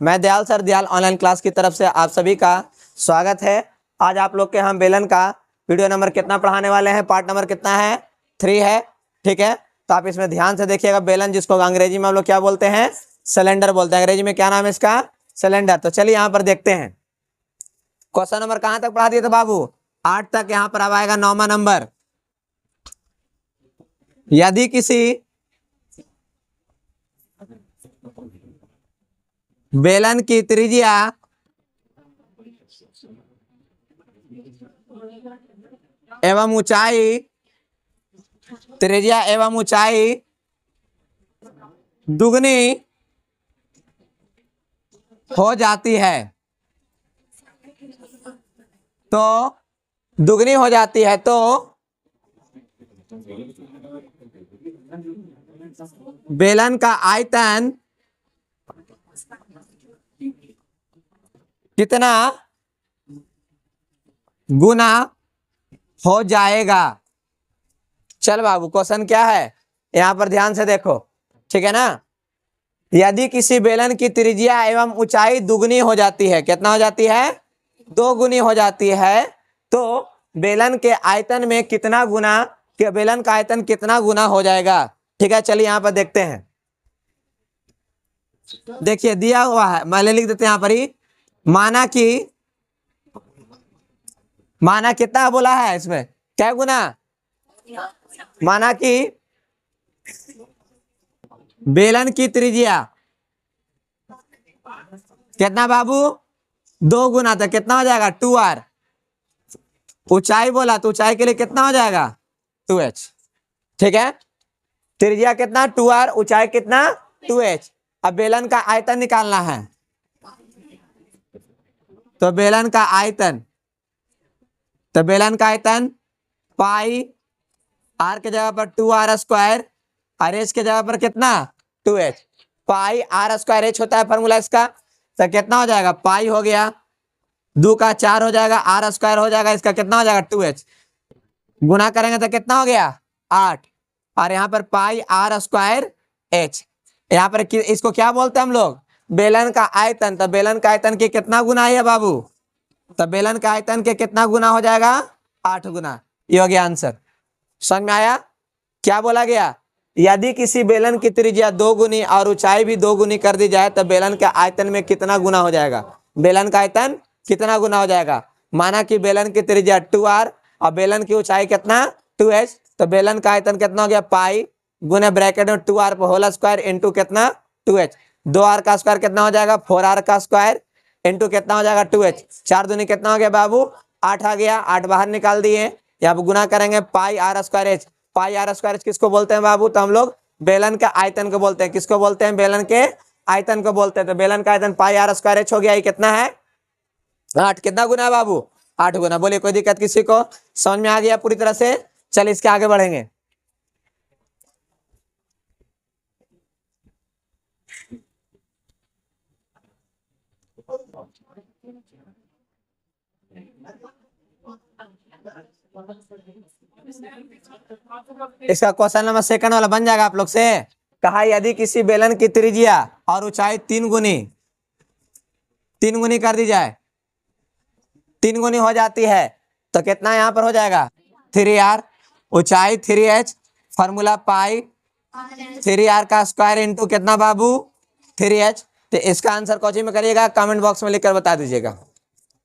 मैं Dayal sir Dayal online class की तरफ से आप सभी का स्वागत है। आज आप लोग के हम बेलन का वीडियो नंबर कितना पढ़ाने वाले हैं, पार्ट नंबर कितना है, 3 है। ठीक है, तो आप इसमें ध्यान से देखिएगा। बेलन जिसको अंग्रेजी में हम लोग क्या बोलते हैं, सिलेंडर बोलते हैं। अंग्रेजी में क्या नाम है इसका, सिलेंडर। तो चलिए यहाँ पर देखते हैं क्वेश्चन नंबर कहाँ तक पढ़ा दिए थे बाबू, 8 तक। यहाँ पर अब आएगा 9वां नंबर। यदि किसी बेलन की त्रिज्या एवं ऊंचाई, त्रिज्या एवं ऊंचाई दुगनी हो जाती है, तो दुगनी हो जाती है तो बेलन का आयतन कितना गुना हो जाएगा। चल बाबू, क्वेश्चन क्या है यहां पर ध्यान से देखो, ठीक है ना। यदि किसी बेलन की त्रिज्या एवं ऊंचाई दुगनी हो जाती है, कितना हो जाती है, 2 गुनी हो जाती है, तो बेलन के आयतन में कितना गुना, बेलन का आयतन कितना गुना हो जाएगा। ठीक है, चलिए यहां पर देखते हैं। देखिए दिया हुआ है, मैंने लिख देते हैं यहां पर ही। माना कितना बोला है इसमें, क्या गुना, माना कि बेलन की त्रिज्या कितना बाबू, 2 गुना, तो कितना हो जाएगा 2r। ऊंचाई बोला तो ऊंचाई के लिए कितना हो जाएगा 2h। ठीक है, त्रिज्या कितना 2r, ऊंचाई कितना 2h। अब बेलन का आयतन निकालना है, तो बेलन का आयतन, पाई r के जगह पर 2r² और h के जगह पर कितना 2h। पाई r² h होता है फॉर्मूला इसका, तो कितना हो जाएगा, पाई हो गया, 2 का 4 हो जाएगा, r² हो जाएगा, इसका कितना हो जाएगा 2h। गुना करेंगे तो कितना हो गया 8, और यहाँ पर पाई r² h। यहाँ पर इसको क्या बोलते हैं हम लोग, बेलन का आयतन। तो बेलन का आयतन के कितना गुना है बाबू, तो बेलन का आयतन के कितना गुना हो जाएगा, 8 गुना। ये हो गया आंसर। समझ में आया क्या बोला गया। यदि किसी बेलन की त्रिज्या 2 गुनी और ऊंचाई भी 2 गुनी कर दी जाए, तो बेलन के आयतन में कितना गुना हो जाएगा, बेलन का आयतन कितना गुना हो जाएगा। माना कि बेलन की त्रिज्या 2r और बेलन की ऊंचाई कितना 2h, तो बेलन का आयतन कितना हो गया, पाई गुने ब्रैकेट में 2r होल स्क्वायर इंटू कितना 2h। 2r का स्क्वायर कितना हो जाएगा, 4r का स्क्वायर इंटू कितना हो जाएगा 2h। 4 दूनी कितना हो गया बाबू, 8 आ गया, 8 बाहर निकाल दिए। यहाँ पर गुना करेंगे पाई r² h। पाई r² किसको बोलते हैं बाबू, तो हम लोग बेलन के आयतन को बोलते हैं। किसको बोलते हैं, बेलन के आयतन को बोलते हैं। तो बेलन का आयतन पाई r² h हो गया, ये कितना है 8। कितना गुना है बाबू, 8 गुना। बोलिए कोई दिक्कत किसी को, समझ में आ गया पूरी तरह से। चलिए इसके आगे बढ़ेंगे। इसका क्वेश्चन नंबर 2 वाला बन जाएगा आप लोग से। कहा यदि किसी बेलन की त्रिज्या और ऊंचाई 3 गुनी कर दी जाए, 3 गुनी हो जाती है, तो कितना यहाँ पर हो जाएगा 3r, ऊंचाई 3h, फॉर्मूला पाई 3r का स्क्वायर इंटू कितना बाबू 3h। तो इसका आंसर कोची में करिएगा, कमेंट बॉक्स में लिखकर बता दीजिएगा।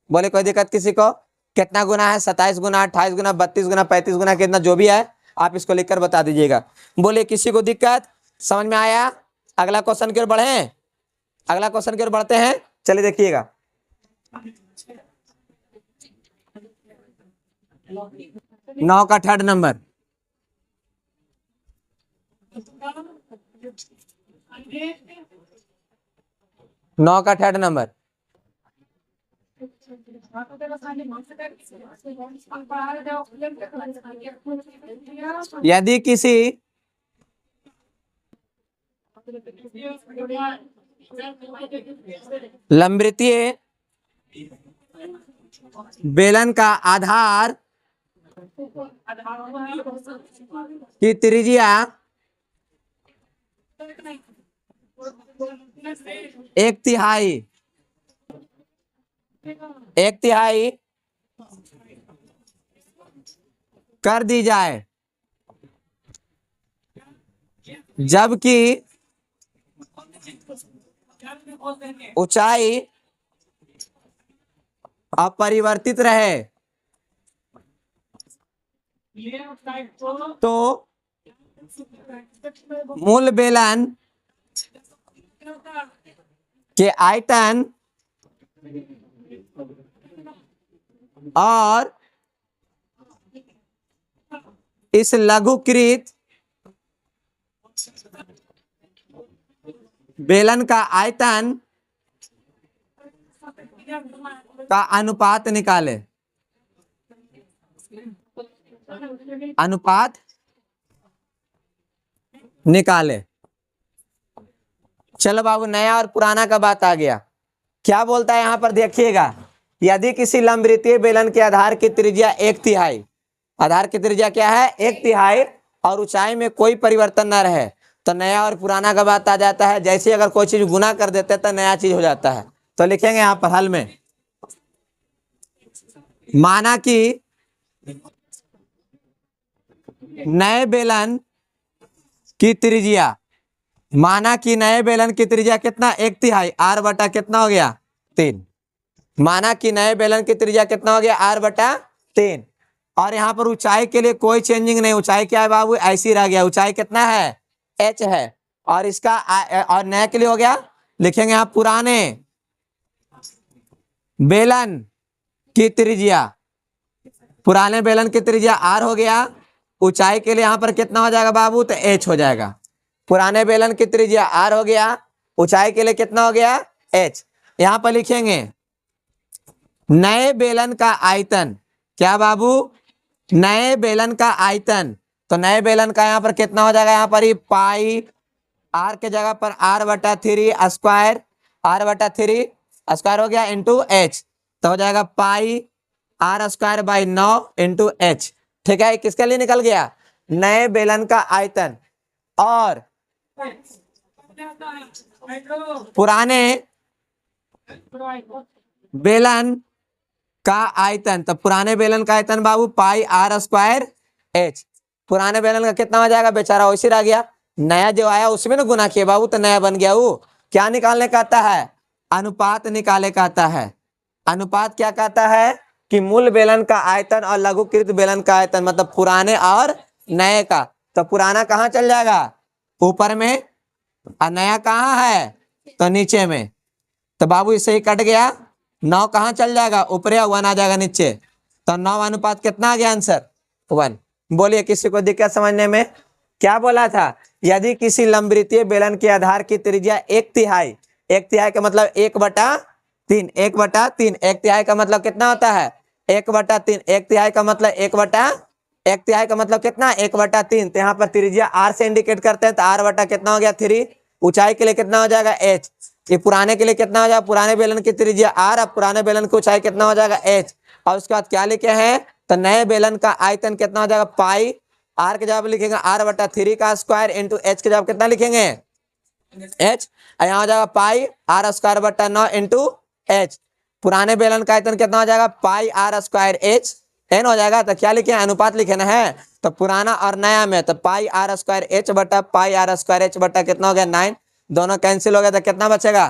बोले कोई दिक्कत किसी को, कितना गुना है, 27 गुना, 28 गुना, 32 गुना, 35 गुना, कितना जो भी है आप इसको लिखकर बता दीजिएगा। बोले किसी को दिक्कत, समझ में आया। अगला क्वेश्चन की ओर बढ़े, अगला क्वेश्चन की ओर बढ़ते हैं। चलिए देखिएगा, 9 का 3rd नंबर। नौ का 3rd नंबर। यदि किसी लंबवृत्तीय बेलन का आधार की त्रिज्या एक तिहाई, एक तिहाई कर दी जाए, जबकि ऊंचाई अपरिवर्तित रहे, तो मूल बेलन के आयतन और इस लघुकृत बेलन का आयतन का अनुपात निकाले, अनुपात निकाले। चलो बाबू, नया और पुराना का बात आ गया। क्या बोलता है यहां पर देखिएगा, यदि किसी लंबवृत्तीय बेलन के आधार की त्रिज्या एक तिहाई, आधार की त्रिज्या क्या है, एक तिहाई, और ऊंचाई में कोई परिवर्तन न रहे, तो नया और पुराना का बात आ जाता है। जैसे अगर कोई चीज गुना कर देते हैं तो नया चीज हो जाता है। तो लिखेंगे यहां पर हल में, माना कि नए बेलन की त्रिज्या, माना कि नए बेलन की त्रिज्या कितना, एक तिहाई, आर बटा कितना हो गया, 3। माना कि नए बेलन की त्रिज्या कितना हो गया, आर बटा 3। और यहाँ पर ऊंचाई के लिए कोई चेंजिंग नहीं, ऊंचाई क्या है बाबू, ऐसी रह गया, ऊंचाई कितना है, एच है। और इसका और नए के लिए हो गया, लिखेंगे यहाँ पुराने बेलन की त्रिज्या, पुराने बेलन की त्रिज्या आर हो गया, ऊंचाई के लिए यहाँ पर कितना हो जाएगा बाबू, तो एच हो जाएगा। पुराने बेलन की त्रिज्या आर हो गया, ऊंचाई के लिए कितना हो गया, एच। यहाँ पर लिखेंगे नए बेलन का आयतन, क्या बाबू, नए बेलन का आयतन, तो नए बेलन का यहाँ पर कितना हो जाएगा, यहाँ पर ही पाई, आर के जगह पर आर बटा 3 स्क्वायर, आर बटा 3 स्क्वायर हो गया इंटू एच, तो हो जाएगा pi r square by 9 into H. ठीक है, किसके लिए निकल गया, नए बेलन का आयतन और पुराने बेलन का आयतन। तो पुराने बेलन का आयतन बाबू पाई आर स्क्वायर एच। पुराने बेलन का कितना हो जाएगा, बेचारा वैसे रह गया, नया जो आया उसमें ना गुना किया बाबू, तो नया बन गया। वो क्या निकालने का आता है, अनुपात निकाले का आता है। अनुपात क्या कहता है कि मूल बेलन का आयतन और लघुकृत बेलन का आयतन, मतलब पुराने और नए का। तो पुराना कहाँ चल जाएगा, ऊपर में, और नया कहाँ है, तो नीचे में। तो बाबू इससे ही कट गया, 9 कहाँ चल जाएगा, ऊपर, 1 आ जाएगा नीचे। तो 9 अनुपात कितना आ गया, आंसर 1। बोलिए किसी को दिक्कत समझने में। क्या बोला था, यदि किसी लंबवृत्तीय बेलन के आधार की त्रिज्या एक तिहाई, एक तिहाई का मतलब 1/3, 1/3, एक तिहाई का मतलब कितना होता है, 1/3, एक तिहाई का मतलब एक तिहाई का मतलब कितना, 1/3। तो यहाँ पर त्रिज्या आर से इंडिकेट करते हैं, तो आर बटा कितना हो गया 3। ऊंचाई के लिए कितना हो जाएगा एच। ये पुराने के लिए कितना हो जाएगा, पुराने बेलन की त्रिज्या आर, अब पुराने बेलन की ऊंचाई कितना हो जाएगा एच। और उसके बाद क्या लिखे हैं, तो नए बेलन का आयतन कितना हो जाएगा, पाई, आर के जवाब लिखेंगे आर बटा 3 का स्क्वायर इंटू एच के जवाब कितना लिखेंगे, एच। यहाँ हो जाएगा पाई आर स्क्वायर बटा 9 इंटू एच। पुराने बेलन का आयतन कितना हो जाएगा, pi r square H N हो जाएगा। तो क्या लिखे, अनुपात लिखे ना है, तो पुराना और नया में, तो पाई आर स्क्वायर एच बटा पाई आर स्क्वायर एच बटा कितना हो गया 9, दोनों कैंसिल हो गया, तो कितना बचेगा,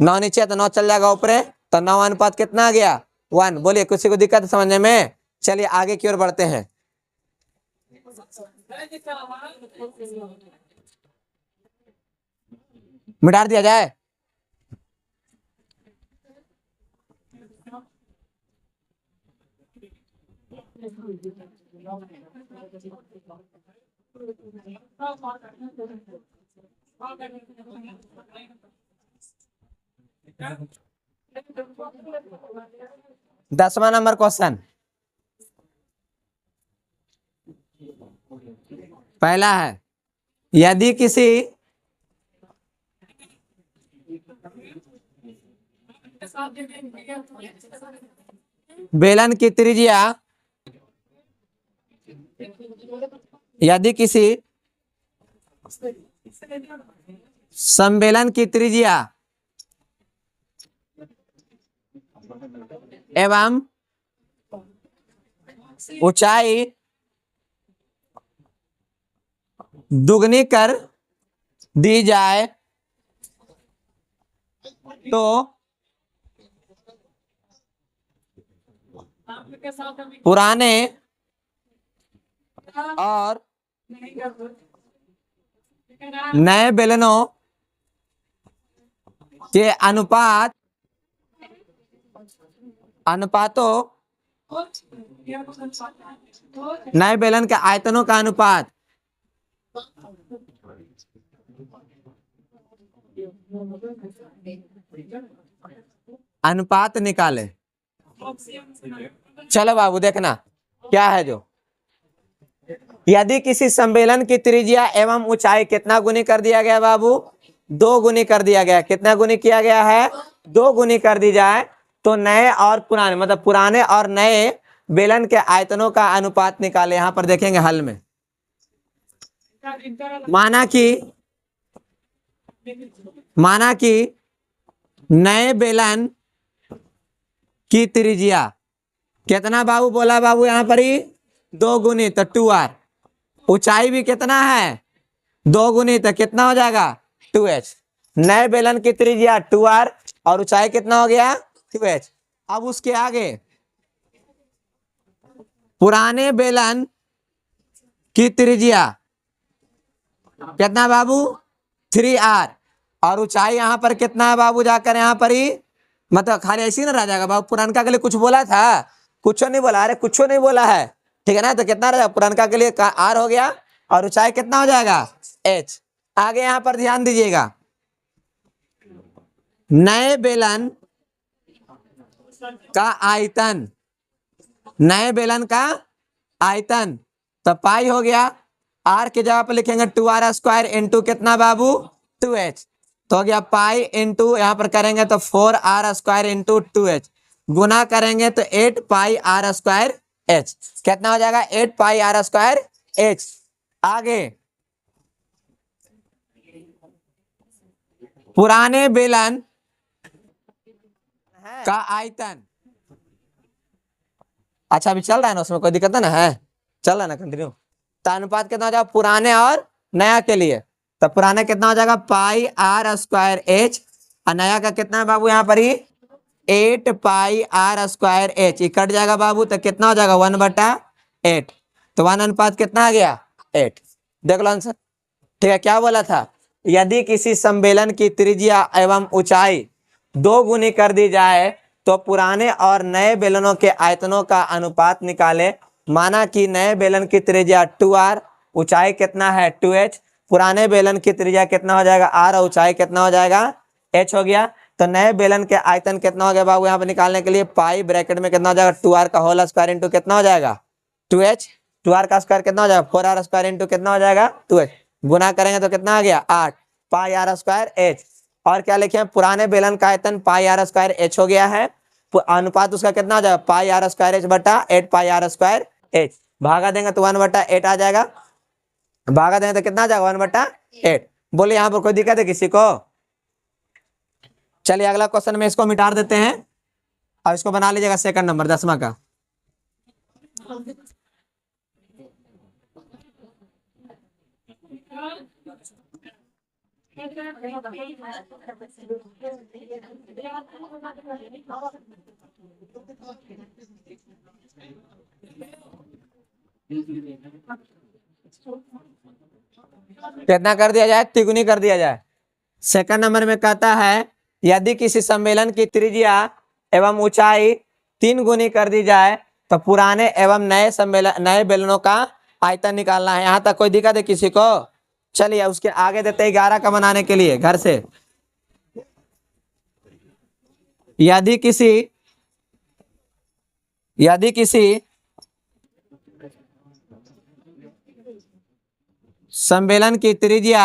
9 नीचे, तो 9 चल जाएगा ऊपर, तो 9 अनुपात कितना आ गया 1। बोलिए किसी को दिक्कत समझने में। चलिए आगे की ओर बढ़ते हैं। मिटा दिया जाए, दसवां नंबर क्वेश्चन पहला है, यदि किसी बेलन की त्रिज्या, यदि किसी सम्मेलन की त्रिज्या एवं ऊंचाई दुगनी कर दी जाए तो पुराने और नए बेलनों के अनुपातों नए बेलन के आयतनों का अनुपात निकाले। चलो बाबू देखना क्या है जो, यदि किसी सम्मेलन की त्रिज्या एवं ऊंचाई कितना गुनी कर दिया गया बाबू, 2 गुनी कर दिया गया। कितना गुनी किया गया है, 2 गुनी कर दी जाए तो नए और पुराने मतलब पुराने और नए बेलन के आयतनों का अनुपात निकाले। यहां पर देखेंगे हल में, माना कि नए बेलन की त्रिज्या कितना बाबू बोला बाबू, यहां पर ही 2 गुनी तो 2r, ऊंचाई भी कितना है 2 गुनी तो कितना हो जाएगा 2h। नए बेलन की त्रिज्या 2r और ऊंचाई कितना हो गया 2h। अब उसके आगे पुराने बेलन की त्रिज्या कितना बाबू 3r और ऊंचाई यहां पर कितना है बाबू, जाकर यहां पर ही मतलब खाली ऐसे ही ना रह जाएगा बाबू। पुरानका के लिए कुछ बोला था, कुछ नहीं बोला, अरे कुछ नहीं बोला है, ठीक है ना। तो कितना रहेगा, पुरानका के लिए r हो गया और ऊंचाई कितना हो जाएगा h। आगे यहां पर ध्यान दीजिएगा, नए बेलन का आयतन, नए बेलन का आयतन तो पाई हो गया, r की जगह पर लिखेंगे 2r² इंटू कितना बाबू 2h, तो हो गया पाई इंटू यहाँ पर करेंगे तो 4r² इंटू 2h, गुना करेंगे तो 8 पाई r² h, कितना हो जाएगा 8 पाई r² h। आगे पुराने बेलन का आयतन, अच्छा अभी चल रहा है ना, उसमें कोई दिक्कत है ना, है चल रहा है ना कंटिन्यू। तो अनुपात कितना हो जाएगा पुराने और नया के लिए, तो पुराने कितना हो जाएगा पाई r² h और नया का कितना है बाबू यहाँ पर ही 8 पाई r² h, कट जाएगा बाबू तो कितना हो जाएगा 1/8, तो 1 अनुपात कितना आ गया 8। देख लो आंसर, ठीक है। क्या बोला था, यदि किसी सम्मेलन की त्रिज्या एवं ऊंचाई 2 गुनी कर दी जाए तो पुराने और नए बेलनों के आयतनों का अनुपात निकाले। माना कि नए बेलन की त्रिज्या 2r, ऊंचाई कितना है 2h, पुराने बेलन की त्रिज्या कितना हो जाएगा r और ऊंचाई कितना हो जाएगा h हो गया। तो नए बेलन के आयतन कितना हो गया बाबू, यहाँ पे निकालने के लिए पाई ब्रैकेट में कितना हो जाएगा 2r का होल स्क्वायर इंटू कितना हो जाएगा 2h, 2r का स्क्वायर कितना हो जाएगा 4r² इंटू कितना हो जाएगा 2h, गुना करेंगे तो कितना आ गया 8 पाई r² h। और क्या लिखे हैं, पुराने बेलन का आयतन पाई r² h हो गया है, अनुपात उसका कितना हो जाएगा पाई r² h बटा 8 पाई r² h, भागा देंगे तो 1/8 आ जाएगा, भागा देंगे तो कितना आ जाएगा 1/8। बोले यहाँ पर कोई दिक्कत है किसी को। चलिए अगला क्वेश्चन में इसको मिटा देते हैं और इसको बना लीजिएगा सेकंड नंबर 10वां का। कितना कर दिया जाए, तिगुनी कर दिया जाए। सेकंड नंबर में कहता है यदि किसी सम्मेलन की त्रिज्या एवं ऊंचाई 3 गुनी कर दी जाए तो पुराने एवं नए बेलनों का आयतन निकालना है। यहाँ तक कोई दिक्कत है किसी को। चलिए उसके आगे देते हैं 11 का बनाने के लिए घर से, यदि किसी सम्मेलन की त्रिज्या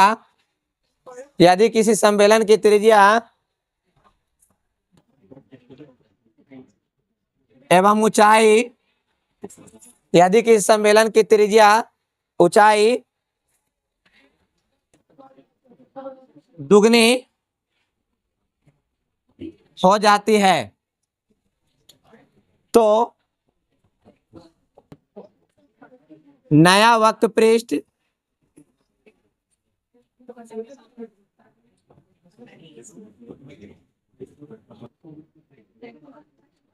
एवं ऊंचाई, यदि किसी सम्मेलन की त्रिज्या ऊंचाई दुगनी हो जाती है तो नया वक्र पृष्ठ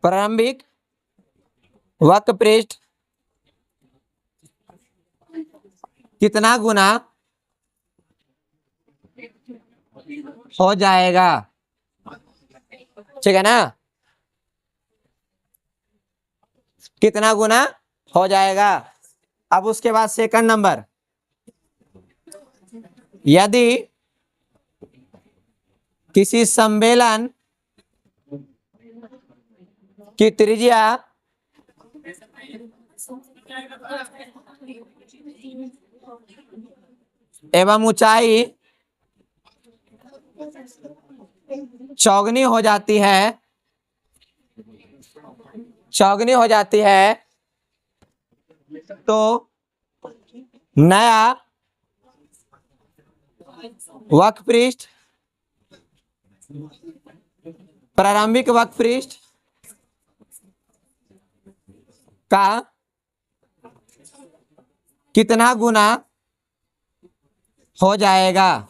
प्रारंभिक वक्र पृष्ठ कितना गुना हो जाएगा, ठीक है ना, कितना गुना हो जाएगा। अब उसके बाद सेकंड नंबर, यदि किसी सम्मेलन की त्रिज्या एवं ऊंचाई चौगुनी हो जाती है, चौगुनी हो जाती है तो नया वक्र पृष्ठ प्रारंभिक वक्र पृष्ठ का कितना गुना हो जाएगा।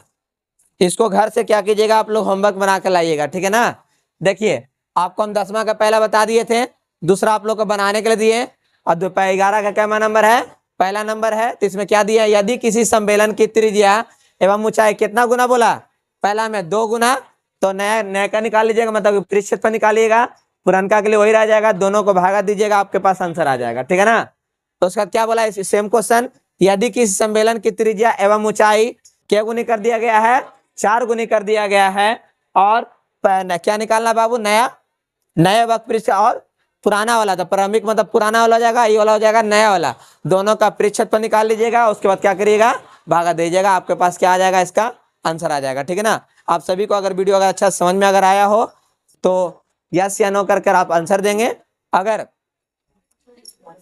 इसको घर से क्या कीजिएगा, आप लोग होमवर्क बना कर लाइएगा, ठीक है ना। देखिए आपको हम 10वां का पहला बता दिए थे, दूसरा आप लोग को बनाने के लिए दिए, और 11 का क्या नंबर है, पहला नंबर है। तो इसमें क्या दिया, यदि किसी सम्मेलन की त्रिज्या एवं ऊंचाई कितना गुना बोला, पहला में 2 गुना, तो नया नया का निकाल लीजिएगा, मतलब पृष्ठ पर निकालिएगा, पुरानका के लिए वही रह जाएगा, दोनों को भागा दीजिएगा, आपके पास आंसर आ जाएगा, ठीक है ना। तो उसका क्या बोला, सेम क्वेश्चन, यदि किसी सम्मेलन की त्रिज्या एवं ऊंचाई क्या गुनी कर दिया गया है, 4 गुनी कर दिया गया है, और क्या निकालना बाबू, नया वक्र पृष्ठ और पुराना वाला था, प्रारंभिक मतलब पुराना वाला हो जाएगा, ये वाला हो जाएगा नया वाला, दोनों का पृष्ठ पर निकाल लीजिएगा, उसके बाद क्या करिएगा, भागा दीजिएगा, आपके पास क्या आ जाएगा, इसका आंसर आ जाएगा, ठीक है ना। आप सभी को अगर वीडियो अगर अच्छा समझ में अगर आया हो तो यस या नो कर आप आंसर देंगे। अगर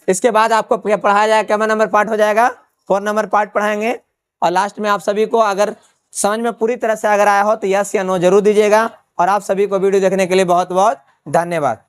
इसके बाद आपको पढ़ाया जाएगा, क्या नंबर पार्ट हो जाएगा, 4 नंबर पार्ट पढ़ाएंगे, और लास्ट में आप सभी को अगर समझ में पूरी तरह से अगर आया हो तो यस या नो जरूर दीजिएगा। और आप सभी को वीडियो देखने के लिए बहुत बहुत धन्यवाद।